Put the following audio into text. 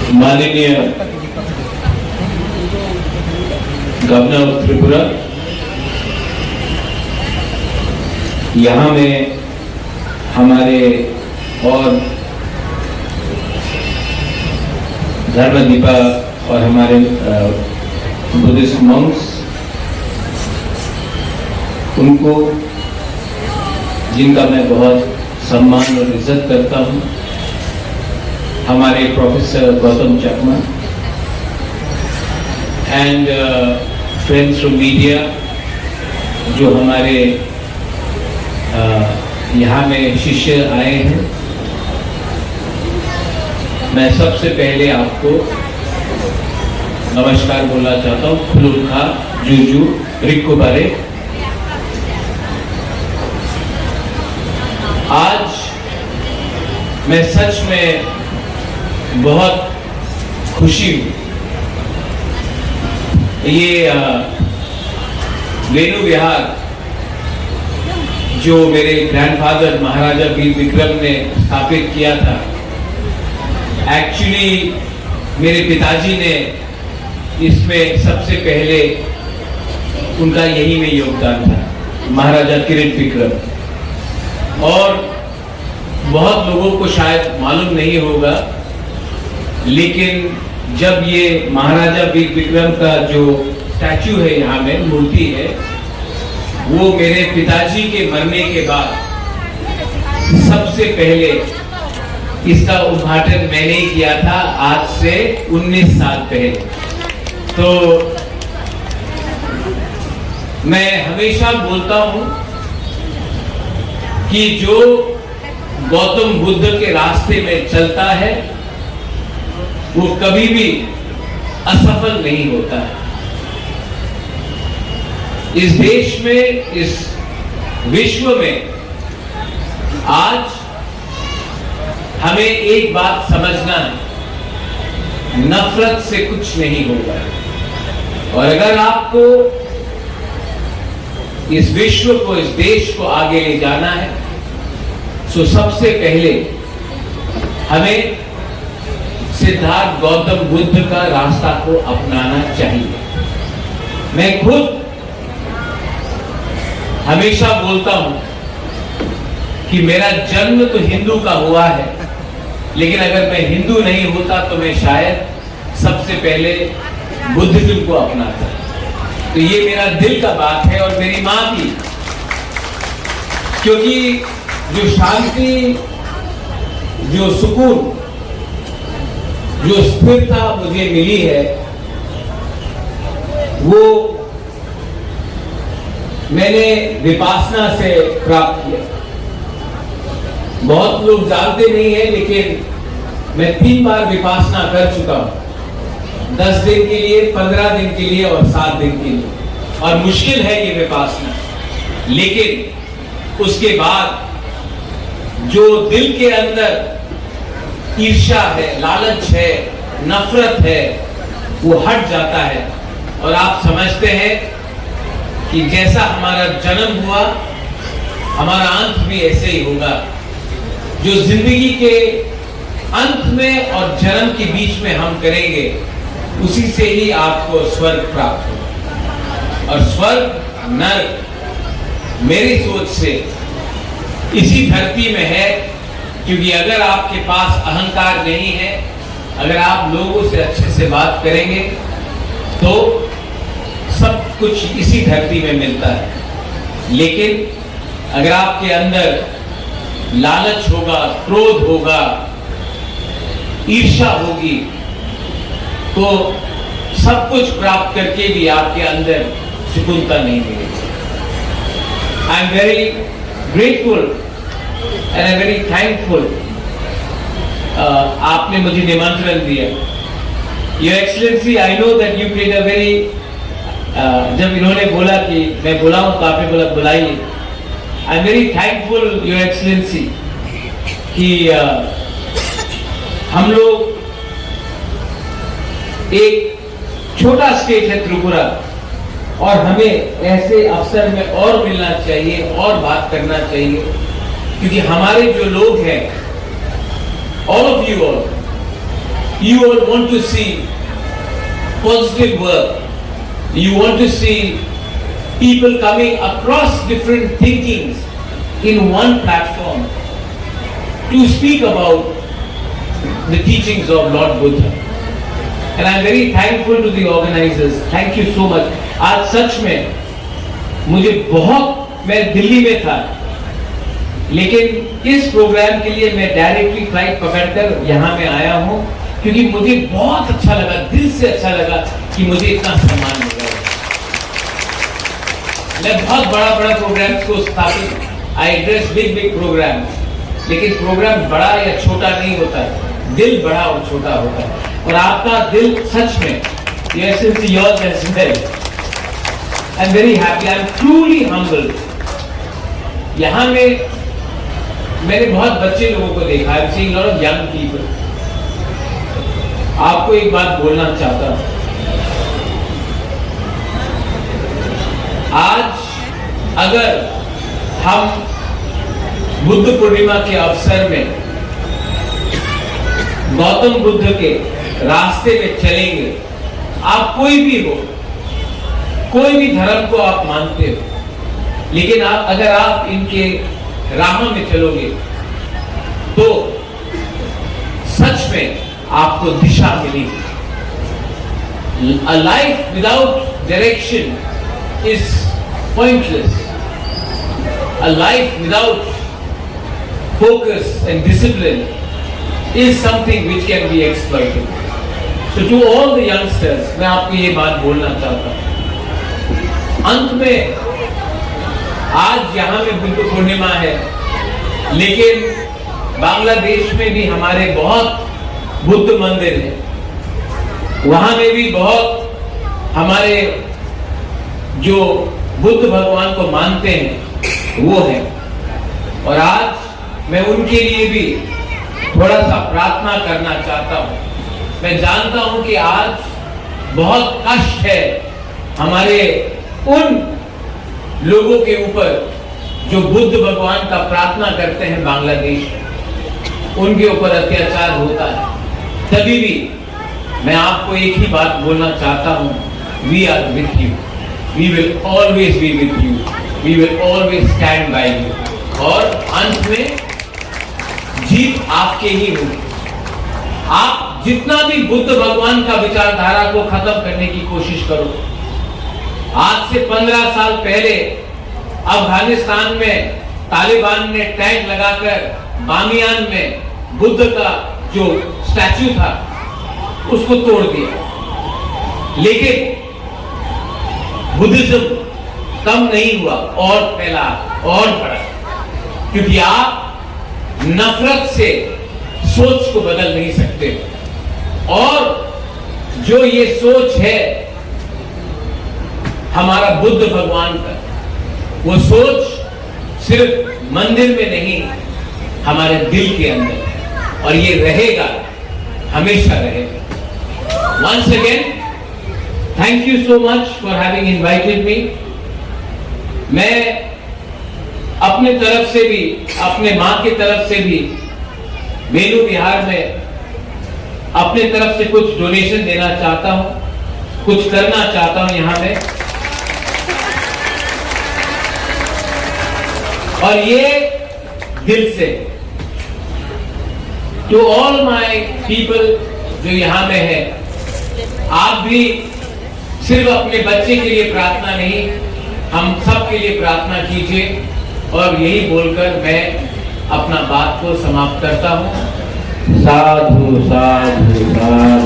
माननीय governor of Tripura, यहाँ में हमारे और धर्मदीपा और हमारे बुद्धिस्ट मॉन्क्स, उनको जिनका मैं बहुत सम्मान और इज्जत करता हूँ, हमारे professor Gautam Chakma and friends from media जो हमारे यहाँ में शिष्य आए हैं, मैं सबसे पहले आपको नमस्कार बोलना चाहता हूँ। खुलुखा जूजू रिक्को बारे। आज मैं सच में बहुत खुशी हूँ। ये वेणु विहार जो मेरे ग्रैंडफादर महाराजा वीर विक्रम ने स्थापित किया था, एक्चुअली मेरे पिताजी ने इसमें सबसे पहले उनका यही में योगदान था, महाराजा किरीट विक्रम। और बहुत लोगों को शायद मालूम नहीं होगा, लेकिन जब ये महाराजा वीर विक्रम का जो स्टैचू है, यहाँ में मूर्ति है, वो मेरे पिताजी के मरने के बाद सबसे पहले इसका उद्घाटन मैंने ही किया था, आज से 19 साल पहले। तो मैं हमेशा बोलता हूं कि जो गौतम बुद्ध के रास्ते में चलता है वो कभी भी असफल नहीं होता है। इस देश में, इस विश्व में आज हमें एक बात समझना है, नफरत से कुछ नहीं होगा। और अगर आपको इस विश्व को, इस देश को आगे ले जाना है, तो सबसे पहले हमें सिद्धार्थ गौतम बुद्ध का रास्ता को अपनाना चाहिए। मैं खुद हमेशा बोलता हूं कि मेरा जन्म तो हिंदू का हुआ है, लेकिन अगर मैं हिंदू नहीं होता तो मैं शायद सबसे पहले बुद्धिज्म को अपनाता। तो ये मेरा दिल का बात है, और मेरी मां भी, क्योंकि जो शांति, जो सुकून, जो स्थिरता मुझे मिली है, वो मैंने विपासना से प्राप्त किया। बहुत लोग जानते नहीं है, लेकिन मैं 3 बार विपासना कर चुका हूं, 10 दिन के लिए, 15 दिन के लिए और 7 दिन के लिए। और मुश्किल है ये विपासना, लेकिन उसके बाद जो दिल के अंदर ईर्ष्या है, लालच है, नफरत है, वो हट जाता है। और आप समझते हैं कि जैसा हमारा जन्म हुआ, हमारा अंत भी ऐसे ही होगा। जो जिंदगी के अंत में और जन्म के बीच में हम करेंगे, उसी से ही आपको स्वर्ग प्राप्त होगा। और स्वर्ग, नरक मेरी सोच से इसी धरती में है, क्योंकि अगर आपके पास अहंकार नहीं है, अगर आप लोगों से अच्छे से बात करेंगे, तो सब कुछ इसी धरती में मिलता है। लेकिन अगर आपके अंदर लालच होगा, क्रोध होगा, ईर्ष्या होगी, तो सब कुछ प्राप्त करके भी आपके अंदर सुकूनता नहीं मिलेगी। I am very grateful and I am very thankful, आपने मुझे निमंत्रण दिया। Your excellency, I know that you played a very, जब इन्होंने बोला कि मैं बुलाऊं, तो आपने बोला बुलाइए। I am very thankful your excellency कि हम लोग, एक छोटा स्टेट है त्रिपुरा, और हमें ऐसे अवसर में और मिलना चाहिए और बात करना चाहिए, क्योंकि हमारे जो लोग हैं, all of you all, You all want to see positive work. You want to see people coming across different thinkings in one platform to speak about the teachings of Lord Buddha. And I am very thankful to the organizers. Thank you so much. आज सच में मुझे मैं दिल्ली में था, लेकिन इस programme के लिए मैं डायरेक्टली फ्लाइट पकड़कर यहाँ में आया हूँ, क्योंकि मुझे बहुत अच्छा लगा, दिल से अच्छा लगा कि मुझे इतना सम्मान मिल रहा है। मैं बहुत बड़ा प्रोग्राम को स्थापित, आई एड्रेस बिग प्रोग्राम, लेकिन प्रोग्राम बड़ा या छोटा नहीं होता है, दिल बड़ा और छोटा होता है। और आपका दिल सच में, yes, it's yours as well. I'm very happy. I'm truly humbled. यहाँ में मैंने बहुत बच्चे लोगों को देखा है, seeing lot of young people. आपको एक बात बोलना चाहता हूँ। आज अगर हम बुद्ध पूर्णिमा के अवसर में गौतम बुद्ध के रास्ते में चलेंगे, आप कोई भी हो, कोई भी धर्म को आप मानते हो, लेकिन अगर आप इनके राह में चलोगे तो सच में आपको दिशा मिलेगी। A life without direction is pointless. A life without focus and discipline is something which can be exploited. So to all the youngsters, मैं आपको ये बात बोलना चाहता हूँ। अंत में आज यहाँ में बुद्ध पूर्णिमा है, लेकिन बांग्लादेश में भी हमारे बहुत बुद्ध मंदिर है, वहां में भी बहुत हमारे जो बुद्ध भगवान को मानते हैं वो है। और आज मैं उनके लिए भी थोड़ा सा प्रार्थना करना चाहता हूँ। मैं जानता हूँ कि आज बहुत कष्ट है हमारे उन लोगों के ऊपर जो बुद्ध भगवान का प्रार्थना करते हैं बांग्लादेश में, उनके ऊपर अत्याचार होता है। तभी भी मैं आपको एक ही बात बोलना चाहता हूँ, we are with you, we will always be with you, we will always stand by you. और अंत में जीत आपके ही होगी। आप जितना भी बुद्ध भगवान का विचारधारा को खत्म करने की कोशिश करो, आज से 15 साल पहले अफगानिस्तान में तालिबान ने टैंक लगाकर बामियान में बुद्ध का जो स्टैच्यू था उसको तोड़ दिया, लेकिन बुद्धिज्म कम नहीं हुआ और फैला और बढ़ा, क्योंकि आप नफरत से सोच को बदल नहीं सकते। और जो ये सोच है हमारा बुद्ध भगवान का, वो सोच सिर्फ मंदिर में नहीं, हमारे दिल के अंदर, और ये रहेगा, हमेशा रहेगा। Once again, thank you so much for having invited me. मैं अपने तरफ से भी, अपने माँ की तरफ से भी वेलू विहार में अपने तरफ से कुछ डोनेशन देना चाहता हूँ, कुछ करना चाहता हूँ यहाँ में। और ये दिल से टू ऑल माय पीपल जो यहाँ में है, आप भी सिर्फ अपने बच्चे के लिए प्रार्थना नहीं, हम सब के लिए प्रार्थना कीजिए। और यही बोलकर मैं अपना बात को समाप्त करता हूँ। साधु साधु साधु।